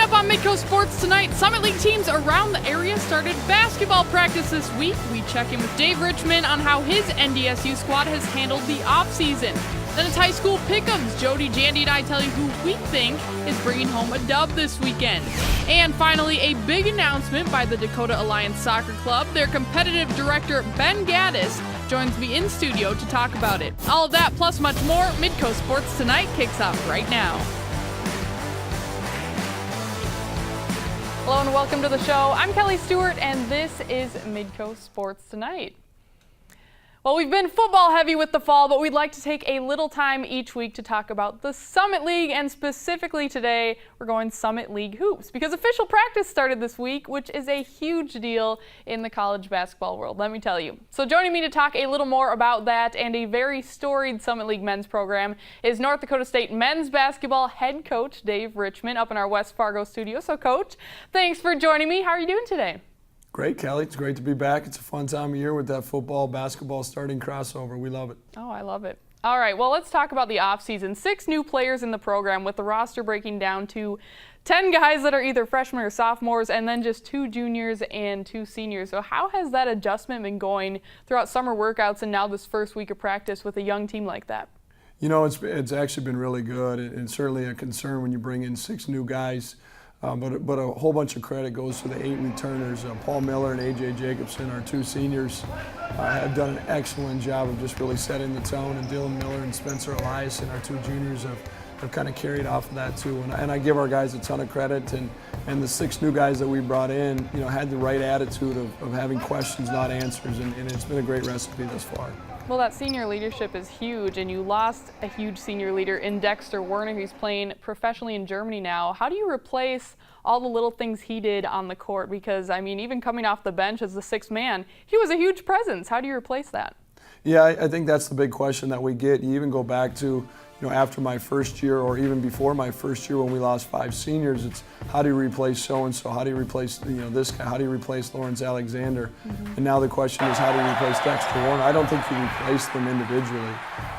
up on Midco Sports tonight, Summit League teams around the area started basketball practice this week. We check in with Dave Richman on how his NDSU squad has handled the offseason. Then it's high school pick'ems. Jody, Jandy, and I tell you who we think is bringing home a dub this weekend. And finally, a big announcement by the Dakota Alliance Soccer Club. Their competitive director, Ben Gaddis, joins me in studio to talk about it. All of that plus much more. Midco Sports Tonight kicks off right now. Hello and welcome to the show. I'm Kelly Stewart and this is Midco Sports Tonight. Well, we've been football heavy with the fall, but we'd like to take a little time each week to talk about the Summit League, and specifically today we're going Summit League hoops because official practice started this week, which is a huge deal in the college basketball world, let me tell you. So joining me to talk a little more about that and a very storied Summit League men's program is North Dakota State men's basketball head coach Dave Richman up in our West Fargo studio. So Coach, thanks for joining me. How are you doing today? Great, Kelly. It's great to be back. It's a fun time of year with that football, basketball starting crossover. We love it. Oh, I love it. All right, well, let's talk about the offseason. 6 new players in the program with the roster breaking down to 10 guys that are either freshmen or sophomores and then just 2 juniors and 2 seniors. So how has that adjustment been going throughout summer workouts and now this first week of practice with a young team like that? You know, it's actually been really good and certainly a concern when you bring in 6 new guys. But a whole bunch of credit goes to the 8 returners. Paul Miller and A.J. Jacobson, our 2 seniors, have done an excellent job of just really setting the tone. And Dylan Miller and Spencer Elias, our 2 juniors, have kind of carried off of that too. And I give our guys a ton of credit. And the 6 new guys that we brought in, you know, had the right attitude of having questions, not answers. And it's been a great recipe thus far. Well, that senior leadership is huge, and you lost a huge senior leader in Dexter Werner, who's playing professionally in Germany now. How do you replace all the little things he did on the court? Because, I mean, even coming off the bench as the 6th man, he was a huge presence. How do you replace that? Yeah, I think that's the big question that we get. You even go back to, you know, after my first year or even before my first year when we lost 5 seniors, it's how do you replace so-and-so? How do you replace, you know, this guy? How do you replace Lawrence Alexander? And now the question is how do you replace Dexter Warner? I don't think you replace them individually,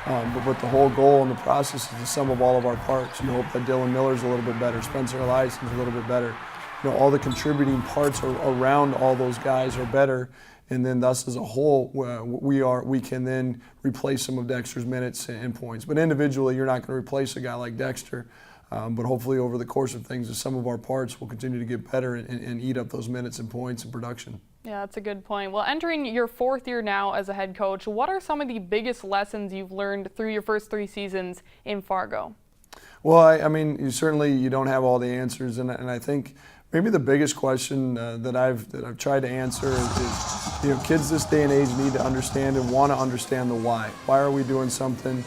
but the whole goal and the process is the sum of all of our parts. You hope that Dylan Miller's a little bit better, Spencer Elias is a little bit better. You know, all the contributing parts around all those guys are better. And then thus as a whole, we can then replace some of Dexter's minutes and points. But individually, you're not going to replace a guy like Dexter. But hopefully over the course of things, the sum of our parts will continue to get better and eat up those minutes and points and production. Yeah, that's a good point. Well, entering your 4th year now as a head coach, what are some of the biggest lessons you've learned through your first 3 seasons in Fargo? Well, I mean, you don't have all the answers, and I think maybe the biggest question that I've tried to answer is, you know, kids this day and age need to understand and want to understand the why. Why are we doing something?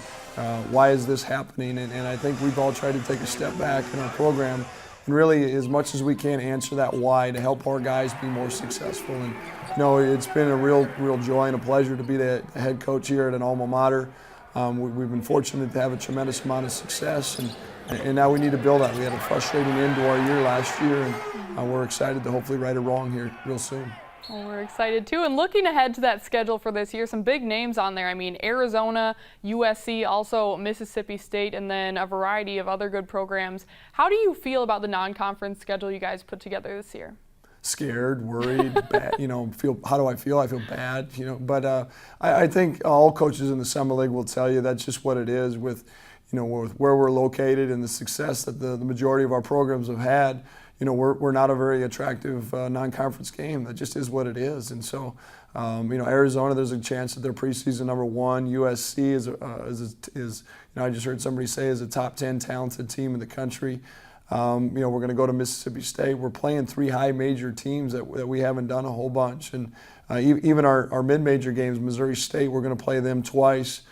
Why is this happening? And I think we've all tried to take a step back in our program and really, as much as we can, answer that why to help our guys be more successful. And you know, it's been a real joy and a pleasure to be the head coach here at an alma mater. We've been fortunate to have a tremendous amount of success, and now we need to build on it. We had a frustrating end to our year last year, and we're excited to hopefully right a wrong here real soon. Well, we're excited too, and looking ahead to that schedule for this year, some big names on there. I mean, Arizona, USC, also Mississippi State, and then a variety of other good programs. How do you feel about the non-conference schedule you guys put together this year? Scared, worried, bad, you know, how do I feel? I feel bad, you know, but I think all coaches in the Summer League will tell you that's just what it is with, you know, with where we're located and the success that the majority of our programs have had. You know, we're not a very attractive non-conference game. That just is what it is. And so, you know, Arizona, there's a chance that they're preseason number 1. USC is you know, I just heard somebody say is a top 10 talented team in the country. You know, we're going to go to Mississippi State. We're playing 3 high major teams that we haven't done a whole bunch. And even our mid-major games, Missouri State, we're going to play them twice.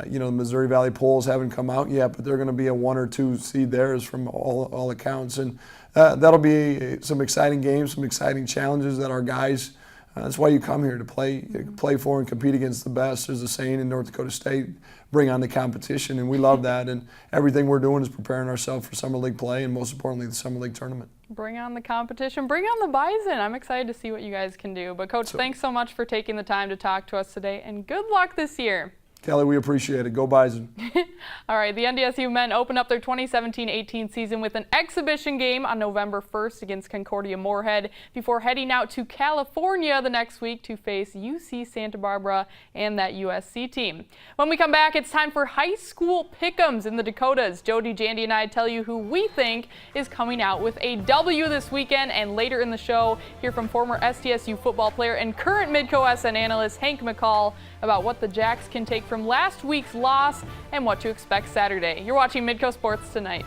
You know, the Missouri Valley polls haven't come out yet, but they're going to be a 1 or 2 seed there from all accounts. And that'll be some exciting games, some exciting challenges that our guys, that's why you come here to play for and compete against the best. There's a saying in North Dakota State, bring on the competition, and we love that. And everything we're doing is preparing ourselves for Summer League play and most importantly, the Summer League tournament. Bring on the competition, bring on the Bison. I'm excited to see what you guys can do. But Coach, thanks so much for taking the time to talk to us today, and good luck this year. Kelly, we appreciate it. Go Bison. All right, the NDSU men open up their 2017-18 season with an exhibition game on November 1st against Concordia Moorhead before heading out to California the next week to face UC Santa Barbara and that USC team. When we come back, it's time for high school pick'ems in the Dakotas. Jody, Jandy, and I tell you who we think is coming out with a W this weekend, and later in the show, hear from former SDSU football player and current Midco SN analyst Hank McCall about what the Jacks can take from last week's loss and what to expect Saturday. You're watching Midco Sports Tonight.